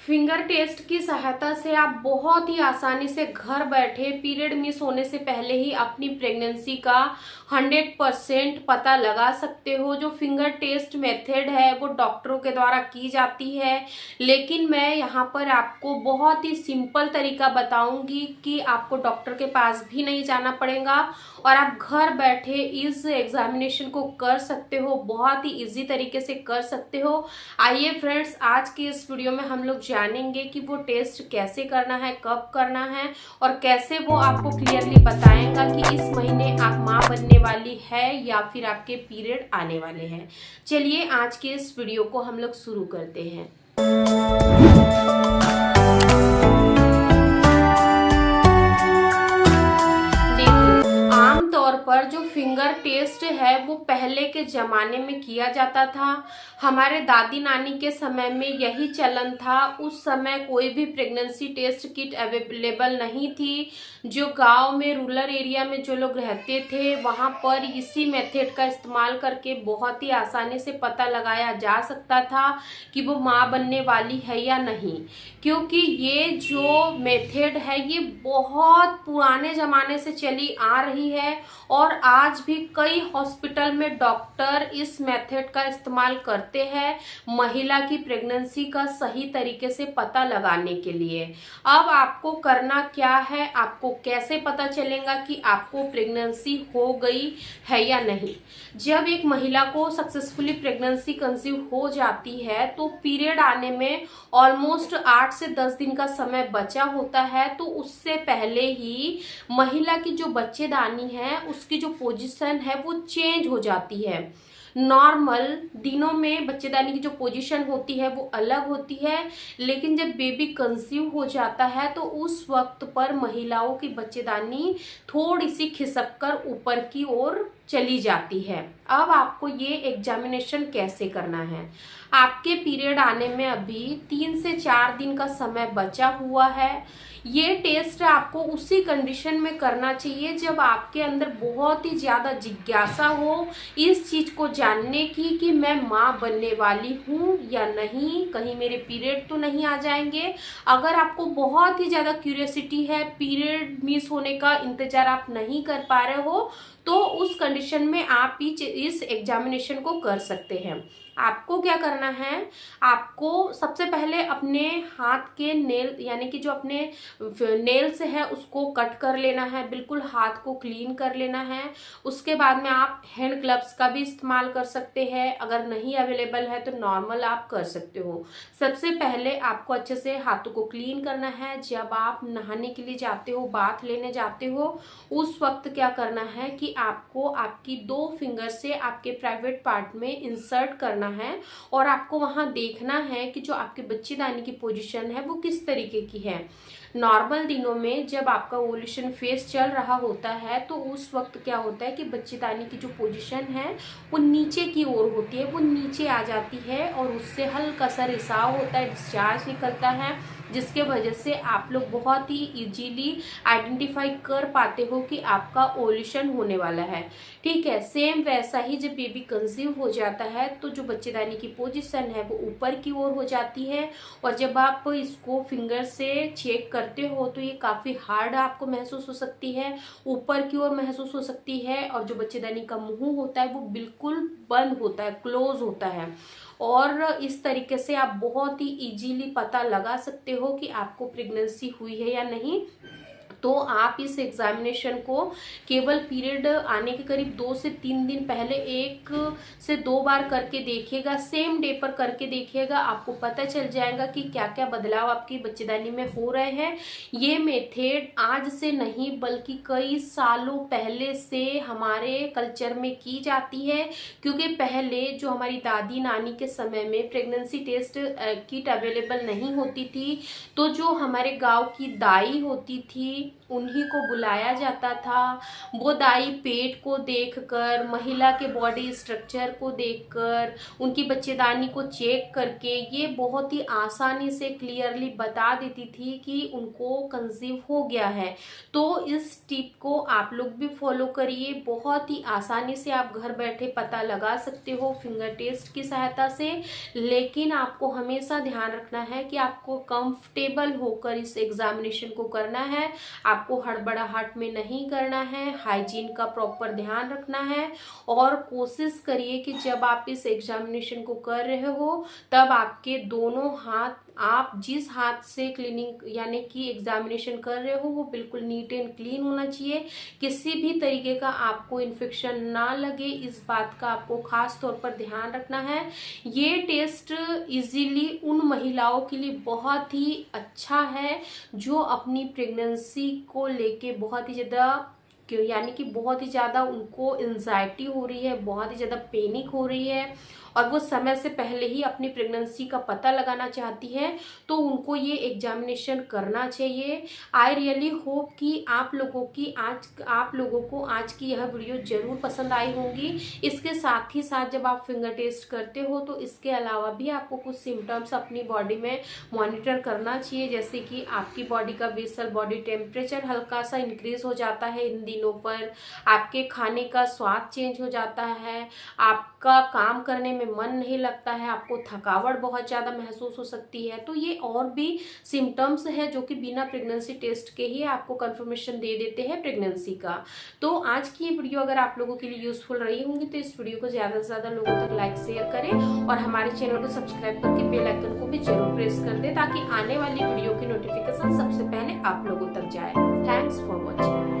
Finger test की सहायता से आप बहुत ही आसानी से घर बैठे पीरियड मिस होने से पहले ही अपनी प्रेगनेंसी का 100% पता लगा सकते हो। जो फिंगर टेस्ट मेथड है वो डॉक्टरों के द्वारा की जाती है, लेकिन मैं यहाँ पर आपको बहुत ही सिंपल तरीका बताऊंगी कि आपको डॉक्टर के पास भी नहीं जाना पड़ेगा और आप घर बैठे इस एग्जामिनेशन को कर सकते हो, बहुत ही इजी तरीके से कर सकते हो। आइए फ्रेंड्स, आज की इस वीडियो में हम लोग जानेंगे कि वो टेस्ट कैसे करना है, कब करना है और कैसे वो आपको क्लियरली बताएगा कि इस महीने आप माँ बनने वाली है या फिर आपके पीरियड आने वाले हैं। चलिए आज के इस वीडियो को हम लोग शुरू करते हैं। आमतौर पर जो फिंगर टेस्ट है वो पहले के जमाने में किया जाता था। हमारे दादी नानी के समय में यही चलन था। उस समय कोई भी प्रेगनेंसी टेस्ट किट अवेलेबल नहीं थी। जो गांव में रूरल एरिया में जो लोग रहते थे वहां पर इसी मेथड का इस्तेमाल करके बहुत ही आसानी से पता लगाया जा सकता था कि वो माँ बनने वाली है या नहीं, क्योंकि ये जो मेथड है ये बहुत पुराने ज़माने से चली आ रही है और आज भी कई हॉस्पिटल में डॉक्टर इस मेथड का इस्तेमाल करते हैं महिला की प्रेगनेंसी का सही तरीके से पता लगाने के लिए। अब आपको करना क्या है, आपको कैसे पता चलेगा कि आपको प्रेगनेंसी हो गई है या नहीं। जब एक महिला को सक्सेसफुली प्रेगनेंसी कंसीव हो जाती है तो पीरियड आने में ऑलमोस्ट 8 से 10 दिन का समय बचा होता है। तो उससे पहले ही महिला की जो बच्चेदानी है उसकी जो पोजीशन है वो चेंज हो जाती है। नॉर्मल दिनों में बच्चेदानी की जो पोजीशन होती है वो अलग होती है, लेकिन जब बेबी कंसीव हो जाता है तो उस वक्त पर महिलाओं की बच्चेदानी थोड़ी सी खिसक कर ऊपर की ओर चली जाती है। अब आपको ये एग्जामिनेशन कैसे करना है। आपके पीरियड आने में अभी 3 से 4 दिन का समय बचा हुआ है। ये टेस्ट आपको उसी कंडीशन में करना चाहिए जब आपके अंदर बहुत ही ज़्यादा जिज्ञासा हो इस चीज़ को जानने की कि मैं माँ बनने वाली हूँ या नहीं, कहीं मेरे पीरियड तो नहीं आ जाएंगे। अगर आपको बहुत ही ज़्यादा क्यूरियोसिटी है, पीरियड मिस होने का इंतज़ार आप नहीं कर पा रहे हो, तो उस कंडीशन में आप इस एग्जामिनेशन को कर सकते हैं। आपको क्या करना है, आपको सबसे पहले अपने हाथ के नेल यानी कि जो अपने नेल्स है उसको कट कर लेना है, बिल्कुल हाथ को क्लीन कर लेना है। उसके बाद में आप हैंड ग्लव्स का भी इस्तेमाल कर सकते हैं, अगर नहीं अवेलेबल है तो नॉर्मल आप कर सकते हो। सबसे पहले आपको अच्छे से हाथों को क्लीन करना है। जब आप नहाने के लिए जाते हो, बाथ लेने जाते हो, उस वक्त क्या करना है कि आपको आपकी 2 फिंगर से आपके प्राइवेट पार्ट में इंसर्ट करना है और आपको वहां देखना है कि जो आपके बच्चेदानी की पोजीशन है वो किस तरीके की है। नॉर्मल दिनों में जब आपका ओव्यूलेशन फेज चल रहा होता है तो उस वक्त क्या होता है कि बच्चेदानी की जो पोजीशन है वो नीचे की ओर होती है, वो नीचे आ जाती है और उससे हल्का सा रिसाव होता है, डिस्चार्ज निकलता है, जिसके वजह से आप लोग बहुत ही इजीली आइडेंटिफाई कर पाते हो कि आपका ओव्यूलेशन होने वाला है। ठीक है, सेम वैसा ही जब बेबी कंसीव हो जाता है तो जो बच्चेदानी की पोजीशन है वो ऊपर की ओर हो जाती है और जब आप इसको फिंगर से चेक करते हो तो ये काफ़ी हार्ड आपको महसूस हो सकती है, ऊपर की ओर महसूस हो सकती है और जो बच्चेदानी का मुंह होता है वो बिल्कुल बंद होता है, क्लोज होता है। और इस तरीके से आप बहुत ही इजीली पता लगा सकते हो कि आपको प्रेगनेंसी हुई है या नहीं। तो आप इस एग्जामिनेशन को केवल पीरियड आने के करीब 2 से 3 दिन पहले 1 से 2 बार करके देखिएगा, सेम डे पर करके देखिएगा, आपको पता चल जाएगा कि क्या क्या बदलाव आपकी बच्चेदानी में हो रहे हैं। ये मेथड आज से नहीं बल्कि कई सालों पहले से हमारे कल्चर में की जाती है, क्योंकि पहले जो हमारी दादी नानी के समय में प्रेगनेंसी टेस्ट किट अवेलेबल नहीं होती थी, तो जो हमारे गाँव की दाई होती थी उन्हीं को बुलाया जाता था। वो दाई पेट को देखकर, महिला के बॉडी स्ट्रक्चर को देखकर, उनकी बच्चेदानी को चेक करके ये बहुत ही आसानी से क्लियरली बता देती थी कि उनको कंसीव हो गया है। तो इस टिप को आप लोग भी फॉलो करिए, बहुत ही आसानी से आप घर बैठे पता लगा सकते हो फिंगर टेस्ट की सहायता से। लेकिन आपको हमेशा ध्यान रखना है कि आपको कंफर्टेबल होकर इस एग्जामिनेशन को करना है, आपको हड़बड़ाहट में नहीं करना है, हाइजीन का प्रॉपर ध्यान रखना है। और कोशिश करिए कि जब आप इस एग्जामिनेशन को कर रहे हो तब आपके दोनों हाथ, आप जिस हाथ से क्लीनिंग यानी कि एग्जामिनेशन कर रहे हो वो बिल्कुल नीट एंड क्लीन होना चाहिए। किसी भी तरीके का आपको इन्फेक्शन ना लगे, इस बात का आपको खास तौर पर ध्यान रखना है। ये टेस्ट इजीली उन महिलाओं के लिए बहुत ही अच्छा है जो अपनी प्रेगनेंसी को लेके बहुत ही ज़्यादा यानी कि बहुत ही ज़्यादा उनको एंजाइटी हो रही है, बहुत ही ज़्यादा पैनिक हो रही है और वो समय से पहले ही अपनी प्रेगनेंसी का पता लगाना चाहती है, तो उनको ये एग्जामिनेशन करना चाहिए। आई रियली होप कि आप लोगों को आज की यह वीडियो जरूर पसंद आई होंगी। इसके साथ ही साथ जब आप फिंगर टेस्ट करते हो तो इसके अलावा भी आपको कुछ सिम्टम्स अपनी बॉडी में मॉनिटर करना चाहिए, जैसे कि आपकी बॉडी का बेसल बॉडी टेम्परेचर हल्का सा इंक्रीज हो जाता है इन दिनों पर, आपके खाने का स्वाद चेंज हो जाता है, आपका काम करने में मन नहीं लगता है, आपको थकावट बहुत ज़्यादा महसूस हो सकती है। तो ये और भी सिम्टम्स है जो कि बिना प्रेगनेंसी टेस्ट के ही आपको कंफर्मेशन दे देते हैं प्रेगनेंसी का। तो आज की ये वीडियो अगर आप लोगों के लिए यूजफुल रही होंगी तो इस वीडियो को ज़्यादा से ज़्यादा लोगों तक लाइक शेयर करें और हमारे चैनल को सब्सक्राइब करके बेल आइकन को भी जरूर प्रेस कर दें ताकि आने वाली वीडियो की नोटिफिकेशन सबसे पहले आप लोगों तक जाए। Thanks for watching.